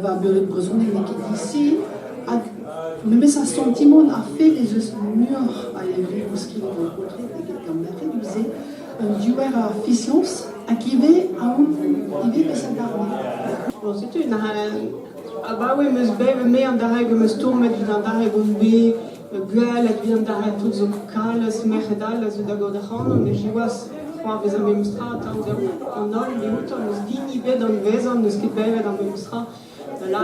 va beurrer besoin ici, même sa sentiment a fait les murs à l'évry parce qu'il a rencontré quelqu'un qui faisait un duel à Fissons à qui avait sa darme. Bon, c'est une bah oui, mais mais en darrêt me tourne du darrêt bombe gueule du darrêt tout zo kal smerdal zo dago de han mais j'y vois trois des amis strat on a les moutons nous d'inhiber dans le vaison nous ce qui beve dans le strat là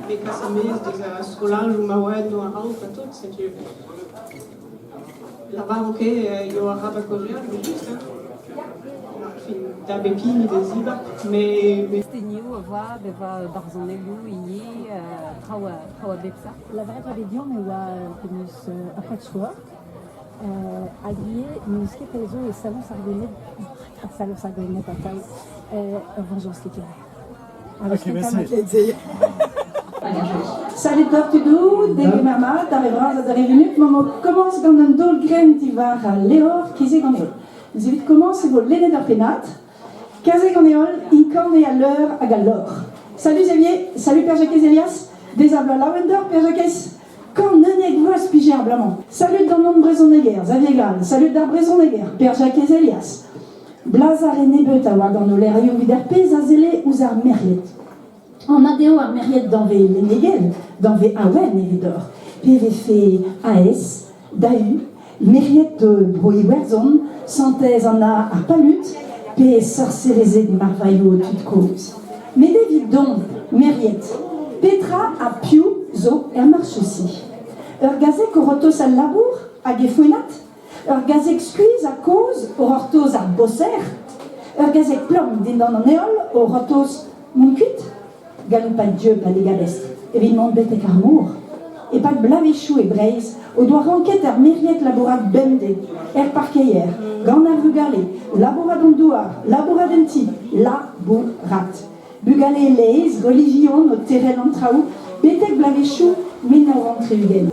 les casames des astrolages ou mawed ou un haut tout c'est la baroque il y aura rabacoger mais juste da bepini de ziba mais Steniu va barzonelu i trawa bepsa. La vraie rebellion mais penus apatchua agrié nous qui peso et salon sargonet atau vengeance qui Salut Tortudou, dès mama, t'arriveras à revenu, maman commence dans un dol grain tivar à Léor, qui c'est qu'on est. Vous avez commencé vos l'aîné d'Arpenat, casé qu'on est, incarné à l'heure à Galor. Salut Xavier, salut Père Jacques Elias, des abla lavender, Père Jacques, quand nenek voix pigé à blamant. Salut dans nom de Brésonneguer, Xavier Glan, salut d'Arbrézonneguer, Père Jacques Elias. Blazar et Nebet à voir dans nos lérions viderpé, Zazélé ou Zar Mériette. En adéo à Mériette dans les Négel, dans les Awen et Vidor. PV fait AS, DAU, Mériette de Broïwerzon, Santhèse en a à Palut, P. Sorcelezé de Marvaillot toute cause. Mais David donc, Mériette, Petra à Piu, Zo, et marche aussi. Gazek au rotos à labour, à Gefouinat, Gazek squeeze à cause, au rotos à Bosser, Gazek plom d'indan en éole, au rotos Moncuit, Galou pas de Dieu, pas des galestes, évidemment bête et carmour, et pas de blavichou et braise, au doigt ranquette à Mériette laborat bende, parqueyer, gana vugalé, laborat d'ondouar, laborat d'enti, laborat. Bugalé leis, religion, au terrain en traou, bête blavichou, mina rentré ugen.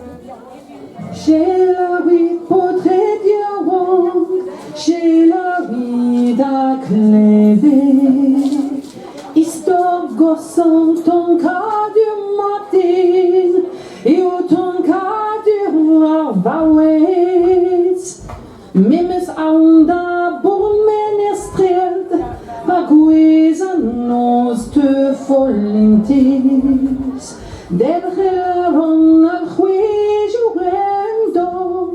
Chez la oui, potre diawang, chez la oui d'aclevé. Histoire gossant ton cas du matin et au ton cas du ravawet. Mimes aunda pour menestret, baguez a nos te folintis. Derreron al juendom,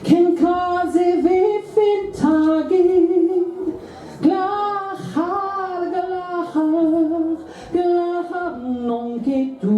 ken case ve fintage. Glahar non che tu